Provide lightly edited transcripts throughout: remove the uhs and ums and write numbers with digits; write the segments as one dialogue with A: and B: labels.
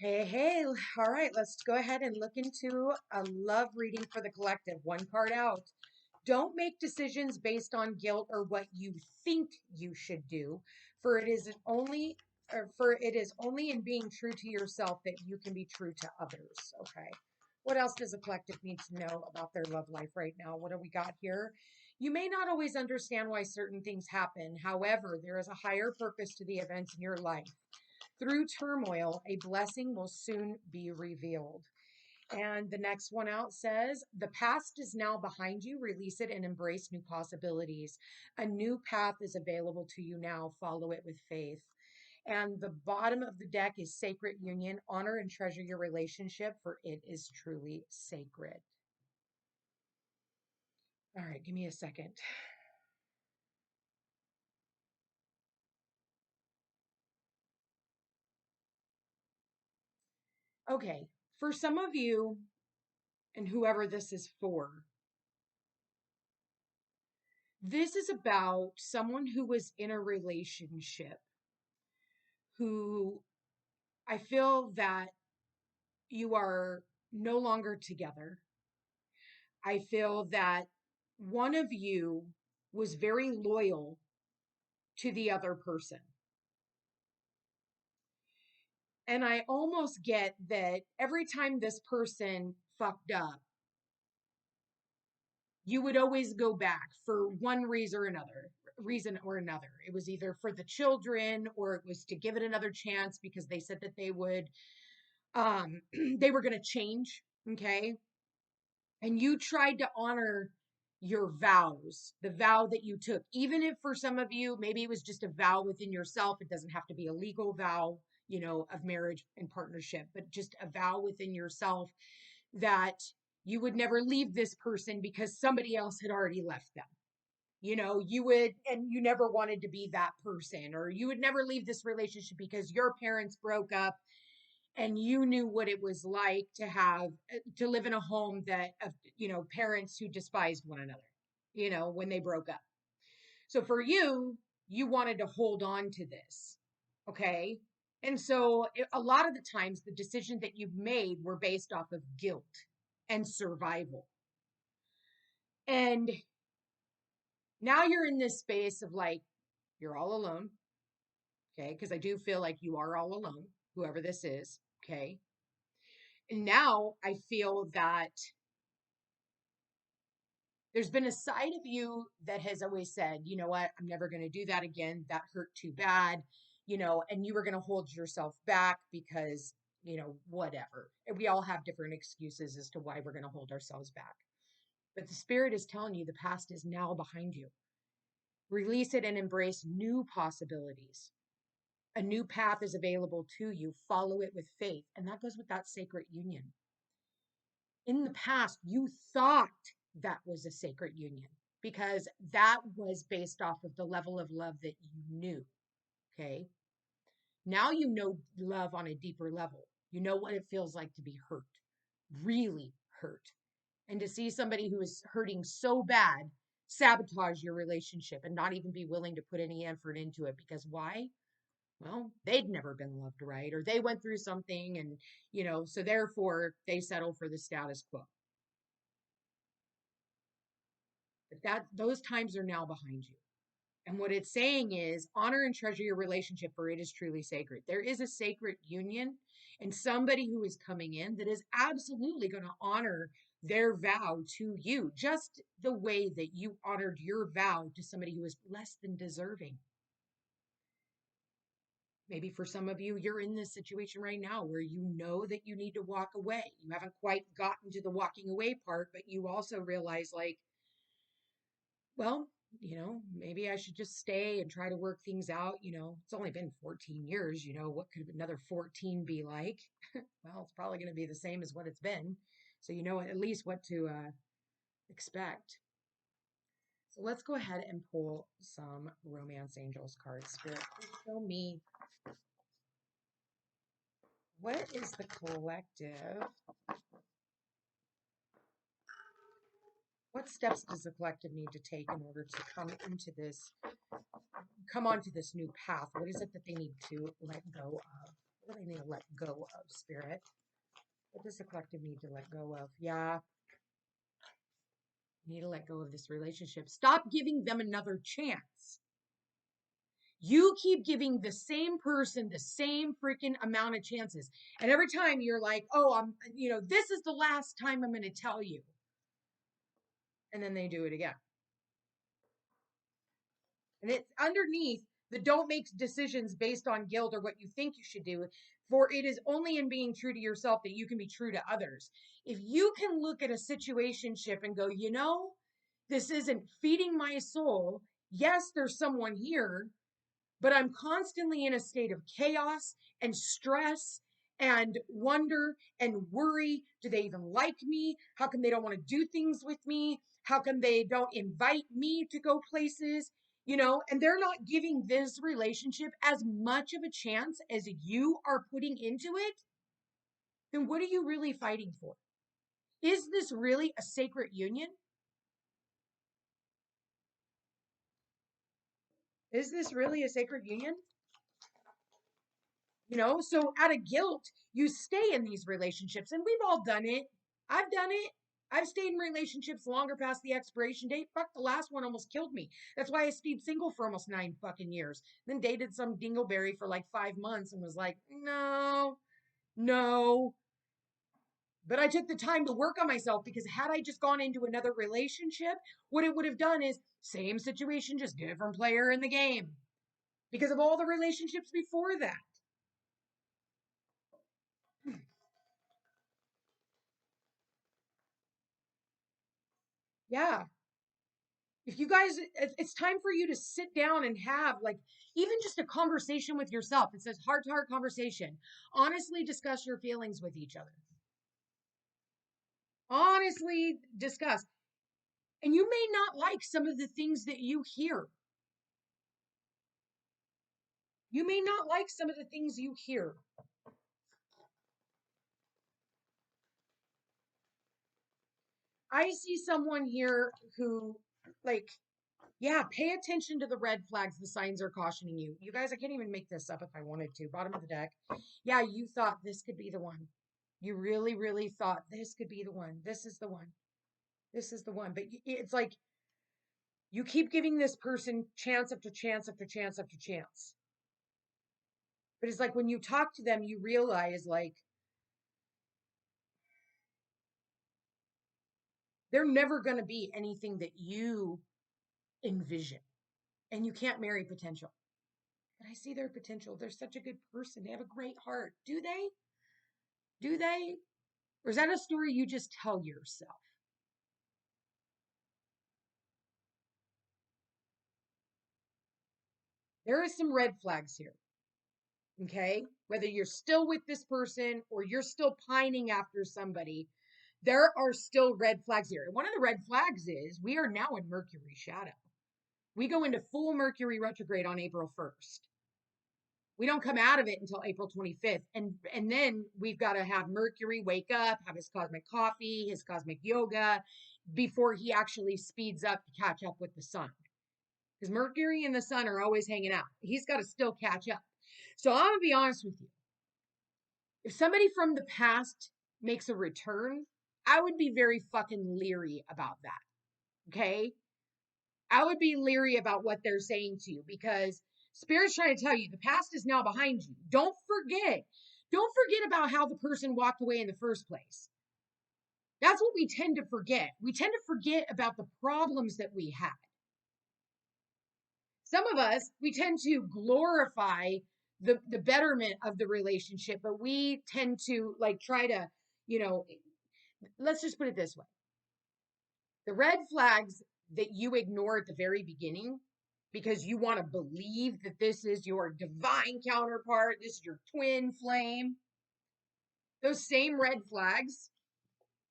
A: Hey, hey, all right, let's go ahead and look into a love reading for the collective. One card out. Don't make decisions based on guilt or what you think you should do, for it is only in being true to yourself that you can be true to others. Okay. What else does a collective need to know about their love life right now? What do we got here? You may not always understand why certain things happen. However, there is a higher purpose to the events in your life. Through turmoil, a blessing will soon be revealed. And the next one out says, the past is now behind you. Release it and embrace new possibilities. A new path is available to you now. Follow it with faith. And the bottom of the deck is sacred union. Honor and treasure your relationship, for it is truly sacred. All right, give me a second. Okay, for some of you, and whoever this is for, this is about someone who was in a relationship who I feel that you are no longer together. I feel that one of you was very loyal to the other person. And I almost get that every time this person fucked up, you would always go back for one reason or another. It was either for the children or it was to give it another chance because they said that they would they were going to change, okay? And you tried to honor your vows, the vow that you took, even if for some of you, maybe it was just a vow within yourself. It doesn't have to be a legal vow, of marriage and partnership, but just a vow within yourself that you would never leave this person because somebody else had already left them. You would, and you never wanted to be that person, or you would never leave this relationship because your parents broke up and you knew what it was like to live in a home that of parents who despised one another when they broke up. So for you, you wanted to hold on to this. Okay. And so a lot of the times the decisions that you've made were based off of guilt and survival. And now you're in this space of like, you're all alone. Okay. Because I do feel like you are all alone, whoever this is. Okay. And now I feel that there's been a side of you that has always said, you know what, I'm never going to do that again. That hurt too bad, and you were going to hold yourself back because, whatever. And we all have different excuses as to why we're going to hold ourselves back. But the spirit is telling you the past is now behind you. Release it and embrace new possibilities. A new path is available to you. Follow it with faith. And that goes with that sacred union. In the past, you thought that was a sacred union because that was based off of the level of love that you knew. Okay. Now you know love on a deeper level. You know what it feels like to be hurt, really hurt. And to see somebody who is hurting so bad sabotage your relationship and not even be willing to put any effort into it. Because why? Well, they'd never been loved right, or they went through something and, so therefore they settle for the status quo. But those times are now behind you. And what it's saying is honor and treasure your relationship, for it is truly sacred. There is a sacred union and somebody who is coming in that is absolutely going to honor their vow to you, just the way that you honored your vow to somebody who is less than deserving. Maybe for some of you, you're in this situation right now where you know that you need to walk away. You haven't quite gotten to the walking away part, but you also realize, like, well, maybe I should just stay and try to work things out. It's only been 14 years. What could another 14 be like? Well, it's probably going to be the same as what it's been. So you know at least what to expect. So let's go ahead and pull some Romance Angels cards. Spirit, please show me, what is the collective? What steps does the collective need to take in order to come onto this new path? What is it that they need to let go of? What do they need to let go of, Spirit? What does the collective need to let go of? Yeah. You need to let go of this relationship. Stop giving them another chance. You keep giving the same person the same freaking amount of chances. And every time you're like, oh, this is the last time I'm going to tell you. And then they do it again. And it's underneath the don't make decisions based on guilt or what you think you should do. For it is only in being true to yourself that you can be true to others. If you can look at a situationship and go, this isn't feeding my soul. Yes, there's someone here, but I'm constantly in a state of chaos and stress and wonder and worry. Do they even like me? How come they don't want to do things with me? How come they don't invite me to go places? And they're not giving this relationship as much of a chance as you are putting into it. Then what are you really fighting for? Is this really a sacred union? Is this really a sacred union? So out of guilt, you stay in these relationships, and we've all done it. I've done it. I've stayed in relationships longer past the expiration date. Fuck, the last one almost killed me. That's why I stayed single for almost 9 fucking years. Then dated some dingleberry for like 5 months and was like, no. But I took the time to work on myself, because had I just gone into another relationship, what it would have done is same situation, just different player in the game, because of all the relationships before that. Yeah. If you guys, it's time for you to sit down and have even just a conversation with yourself. It says heart to heart conversation. Honestly discuss your feelings with each other. Honestly discuss. And you may not like some of the things that you hear. You may not like some of the things you hear. I see someone here who, pay attention to the red flags. The signs are cautioning you. You guys, I can't even make this up if I wanted to. Bottom of the deck. Yeah, you thought this could be the one. You really, really thought this could be the one. This is the one. This is the one. But it's like you keep giving this person chance after chance after chance after chance. But it's like when you talk to them, you realize they're never going to be anything that you envision. And you can't marry potential. But I see their potential. They're such a good person. They have a great heart. Do they? Do they? Or is that a story you just tell yourself? There are some red flags here. Okay? Whether you're still with this person or you're still pining after somebody, there are still red flags here. And one of the red flags is we are now in Mercury shadow. We go into full Mercury retrograde on April 1st. We don't come out of it until April 25th. And then we've got to have Mercury wake up, have his cosmic coffee, his cosmic yoga, before he actually speeds up to catch up with the sun. Because Mercury and the sun are always hanging out. He's got to still catch up. So I'm going to be honest with you. If somebody from the past makes a return, I would be very fucking leery about that. Okay? I would be leery about what they're saying to you, because Spirit's trying to tell you the past is now behind you. Don't forget. Don't forget about how the person walked away in the first place. That's what we tend to forget. We tend to forget about the problems that we had. Some of us, we tend to glorify the betterment of the relationship, but we tend to try to, let's just put it this way. The red flags that you ignore at the very beginning because you want to believe that this is your divine counterpart, this is your twin flame, those same red flags,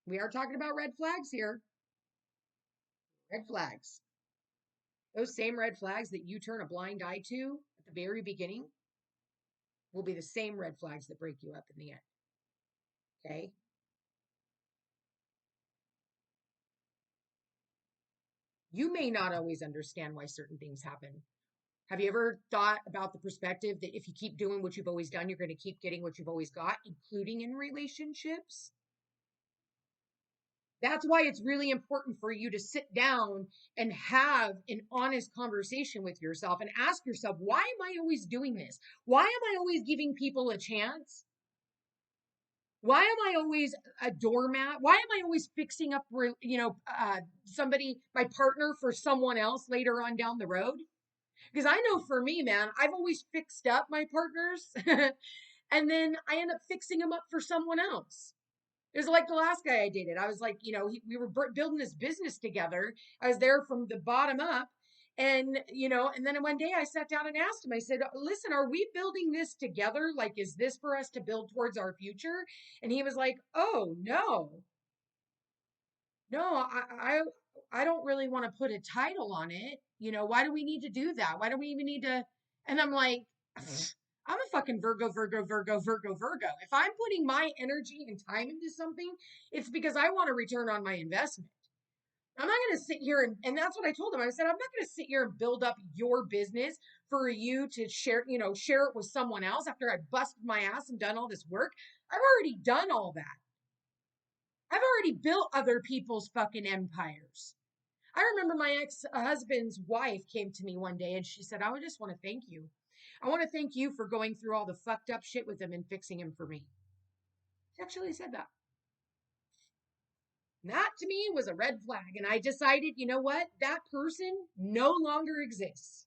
A: we are talking about red flags here. Red flags. Those same red flags that you turn a blind eye to at the very beginning will be the same red flags that break you up in the end. Okay? You may not always understand why certain things happen. Have you ever thought about the perspective that if you keep doing what you've always done, you're going to keep getting what you've always got, including in relationships? That's why it's really important for you to sit down and have an honest conversation with yourself and ask yourself, why am I always doing this? Why am I always giving people a chance? Why am I always a doormat? Why am I always fixing up, somebody, my partner for someone else later on down the road? Because I know for me, man, I've always fixed up my partners and then I end up fixing them up for someone else. It was like the last guy I dated. I was like, we were building this business together. I was there from the bottom up. And then one day I sat down and asked him, I said, listen, are we building this together? Like, is this for us to build towards our future? And he was like, oh, no, I don't really want to put a title on it. Why do we need to do that? Why do we even need to? And I'm like, I'm a fucking Virgo, Virgo, Virgo, Virgo, Virgo. If I'm putting my energy and time into something, it's because I want a return on my investment. I'm not going to sit here and that's what I told him. I said, I'm not going to sit here and build up your business for you to share it with someone else after I busted my ass and done all this work. I've already done all that. I've already built other people's fucking empires. I remember my ex-husband's wife came to me one day and she said, I would just want to thank you. I want to thank you for going through all the fucked up shit with him and fixing him for me. She actually said that. That to me was a red flag. And I decided, you know what? That person no longer exists.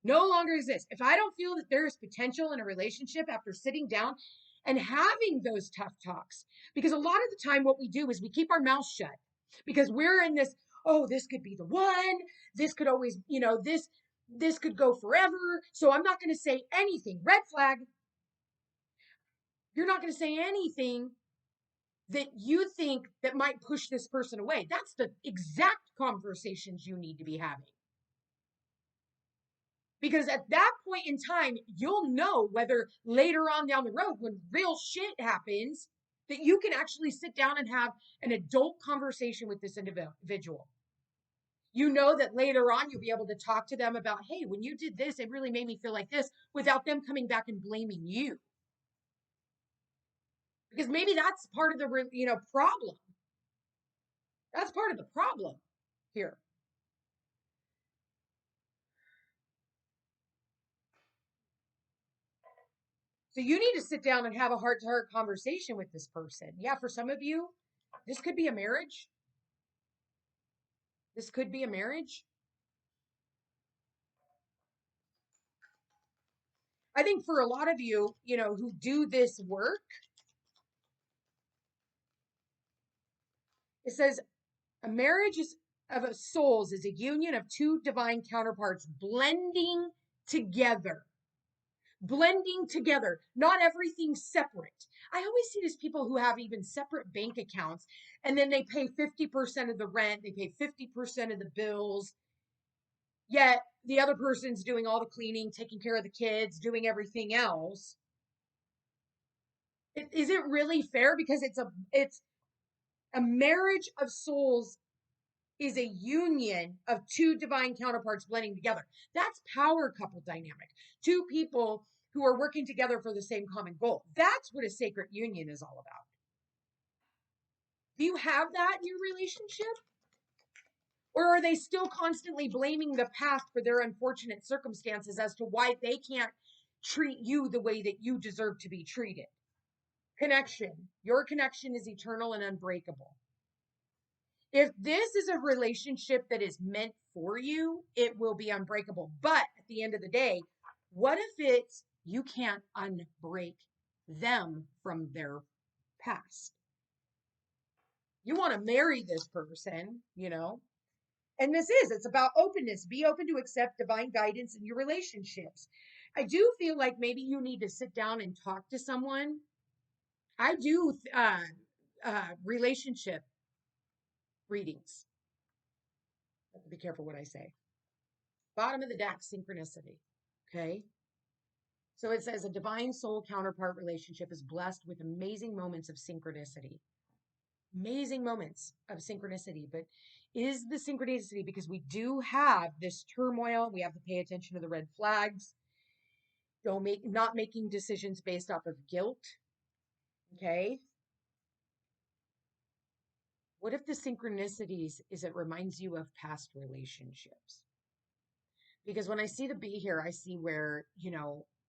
A: No longer exists. If I don't feel that there is potential in a relationship after sitting down and having those tough talks, because a lot of the time what we do is we keep our mouth shut because we're in this, oh, this could be the one. This could always, this could go forever. So I'm not going to say anything. Red flag. You're not going to say anything that you think that might push this person away. That's the exact conversations you need to be having. Because at that point in time, you'll know whether later on down the road, when real shit happens, that you can actually sit down and have an adult conversation with this individual. You know that later on, you'll be able to talk to them about, hey, when you did this, it really made me feel like this, without them coming back and blaming you. Because maybe that's part of the, problem. That's part of the problem here. So you need to sit down and have a heart-to-heart conversation with this person. Yeah, for some of you, this could be a marriage. This could be a marriage. I think for a lot of you, who do this work, it says a marriage of souls is a union of two divine counterparts blending together. Blending together, not everything separate. I always see these people who have even separate bank accounts and then they pay 50% of the rent, they pay 50% of the bills, yet the other person's doing all the cleaning, taking care of the kids, doing everything else. It isn't really fair because it's a marriage of souls is a union of two divine counterparts blending together. That's power couple dynamic. Two people who are working together for the same common goal. That's what a sacred union is all about. Do you have that in your relationship? Or are they still constantly blaming the past for their unfortunate circumstances as to why they can't treat you the way that you deserve to be treated? Connection. Your connection is eternal and unbreakable. If this is a relationship that is meant for you, it will be unbreakable. But at the end of the day, what if it's you can't unbreak them from their past? You want to marry this person, and it's about openness. Be open to accept divine guidance in your relationships. I do feel like maybe you need to sit down and talk to someone. I do relationship readings. Be careful what I say. Bottom of the deck, synchronicity. Okay. So it says a divine soul counterpart relationship is blessed with amazing moments of synchronicity. Amazing moments of synchronicity. But is the synchronicity, because we do have this turmoil. We have to pay attention to the red flags. Not making decisions based off of guilt. Okay. What if the synchronicities is it reminds you of past relationships? Because when I see the B here, I see where,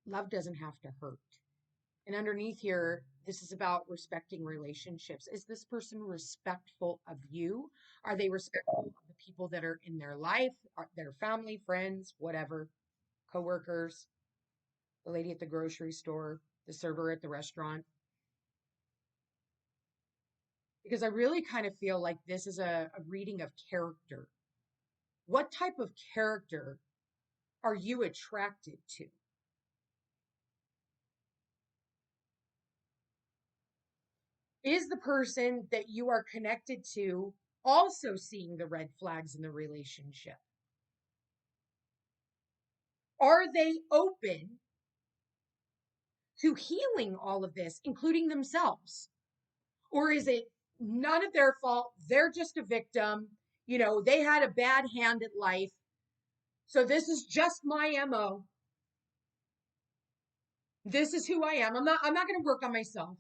A: love doesn't have to hurt. And underneath here, this is about respecting relationships. Is this person respectful of you? Are they respectful of the people that are in their life, their family, friends, whatever, coworkers, the lady at the grocery store, the server at the restaurant? Because I really kind of feel like this is a reading of character. What type of character are you attracted to? Is the person that you are connected to also seeing the red flags in the relationship? Are they open to healing all of this, including themselves? Or is it none of their fault? They're just a victim. They had a bad hand at life. So this is just my MO. This is who I am. I'm not going to work on myself.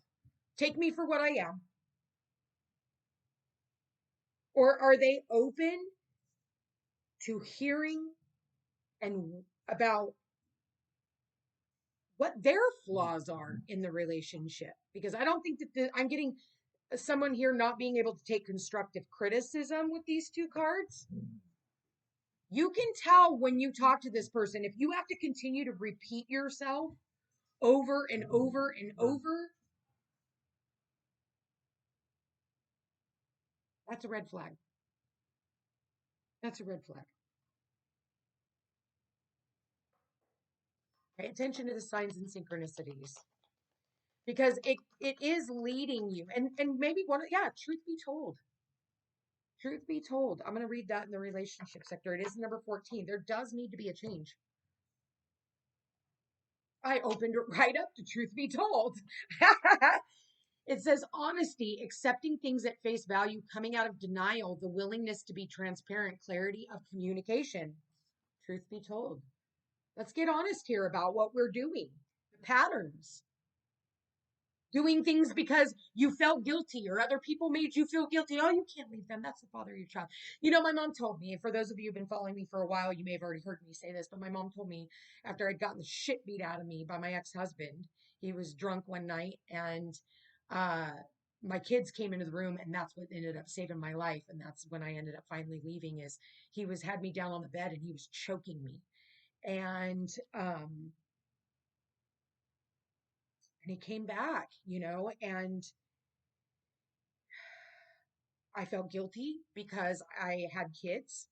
A: Take me for what I am. Or are they open to hearing and about what their flaws are in the relationship? Because I don't think that I'm getting someone here not being able to take constructive criticism with these two cards. You can tell when you talk to this person, if you have to continue to repeat yourself over and over and over, that's a red flag. That's a red flag. Pay attention to the signs and synchronicities, because it is leading you. And maybe truth be told. Truth be told, I'm going to read that in the relationship sector. It is number 14. There does need to be a change. I opened it right up to truth be told. It says honesty, accepting things at face value, coming out of denial, the willingness to be transparent, clarity of communication. Truth be told. Let's get honest here about what we're doing, the patterns. Doing things because you felt guilty or other people made you feel guilty. Oh, you can't leave them. That's the father of your child. My mom told me, and for those of you who've been following me for a while, you may have already heard me say this, but my mom told me after I'd gotten the shit beat out of me by my ex-husband, he was drunk one night, and my kids came into the room, and that's what ended up saving my life. And that's when I ended up finally leaving. Is he had me down on the bed and he was choking me. And he came back, and I felt guilty because I had kids,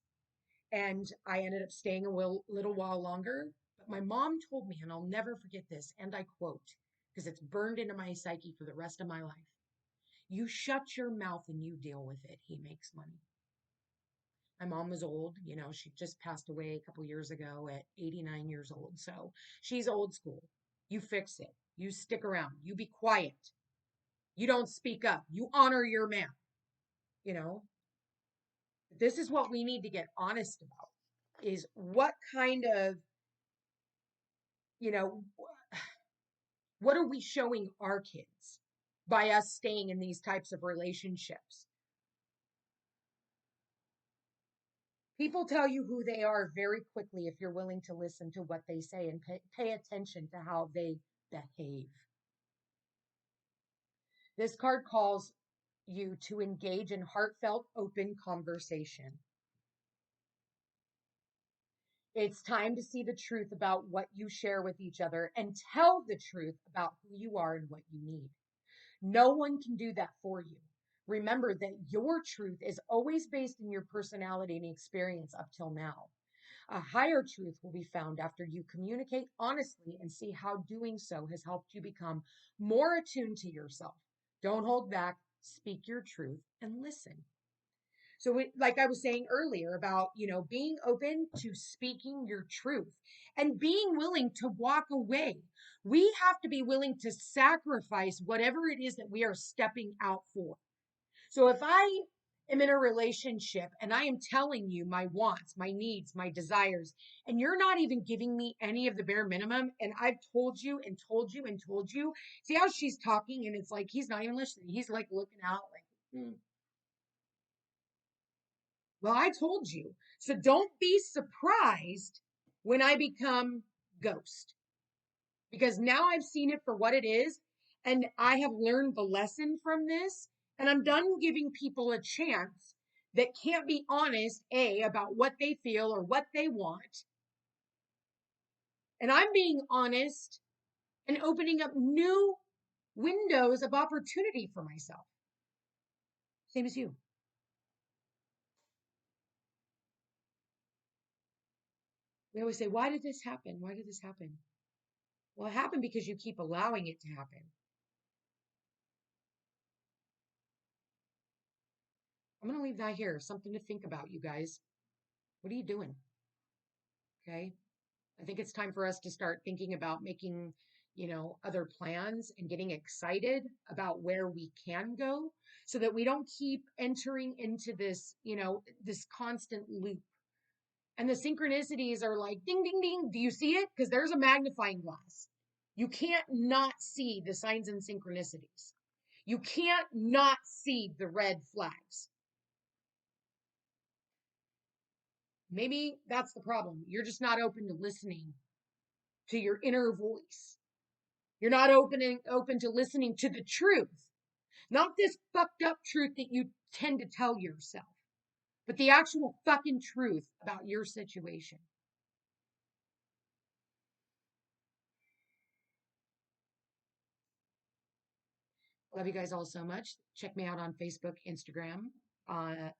A: and I ended up staying a little while longer. But my mom told me, and I'll never forget this, and I quote, because it's burned into my psyche for the rest of my life: you shut your mouth and you deal with it. He makes money. My mom was old, she just passed away a couple years ago at 89 years old. So she's old school. You fix it. You stick around. You be quiet. You don't speak up. You honor your man. This is what we need to get honest about, is what kind of, what are we showing our kids by us staying in these types of relationships? People tell you who they are very quickly if you're willing to listen to what they say and pay attention to how they behave. This card calls you to engage in heartfelt, open conversation. It's time to see the truth about what you share with each other and tell the truth about who you are and what you need. No one can do that for you. Remember that your truth is always based in your personality and experience up till now. A higher truth will be found after you communicate honestly and see how doing so has helped you become more attuned to yourself. Don't hold back, speak your truth, and listen. So like I was saying earlier about, being open to speaking your truth and being willing to walk away. We have to be willing to sacrifice whatever it is that we are stepping out for. So if I am in a relationship and I am telling you my wants, my needs, my desires, and you're not even giving me any of the bare minimum. And I've told you and told you and told you. See how she's talking, and it's like he's not even listening. He's like looking out, like, well, I told you. So don't be surprised when I become ghost, because now I've seen it for what it is, and I have learned the lesson from this, and I'm done giving people a chance that can't be honest, about what they feel or what they want. And I'm being honest and opening up new windows of opportunity for myself. Same as you. We always say, why did this happen? Why did this happen? Well, it happened because you keep allowing it to happen. I'm going to leave that here. Something to think about, you guys. What are you doing? Okay. I think it's time for us to start thinking about making, other plans and getting excited about where we can go so that we don't keep entering into this, this constant loop. And the synchronicities are like ding, ding, ding. Do you see it? Because there's a magnifying glass. You can't not see the signs and synchronicities. You can't not see the red flags. Maybe that's the problem. You're just not open to listening to your inner voice. You're not open to listening to the truth. Not this fucked up truth that you tend to tell yourself, but the actual fucking truth about your situation. Love you guys all so much. Check me out on Facebook, Instagram,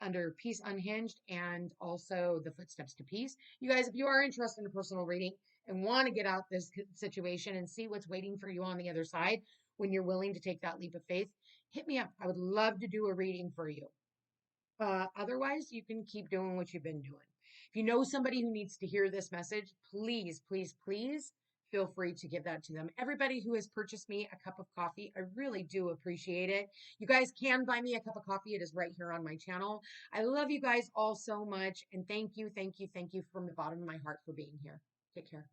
A: under Peace Unhinged, and also the Footsteps to Peace. You guys, if you are interested in a personal reading and want to get out this situation and see what's waiting for you on the other side when you're willing to take that leap of faith, hit me up. I would love to do a reading for you. Otherwise, you can keep doing what you've been doing. If you know somebody who needs to hear this message, please, please, please feel free to give that to them. Everybody who has purchased me a cup of coffee, I really do appreciate it. You guys can buy me a cup of coffee. It is right here on my channel. I love you guys all so much. And thank you, thank you, thank you from the bottom of my heart for being here. Take care.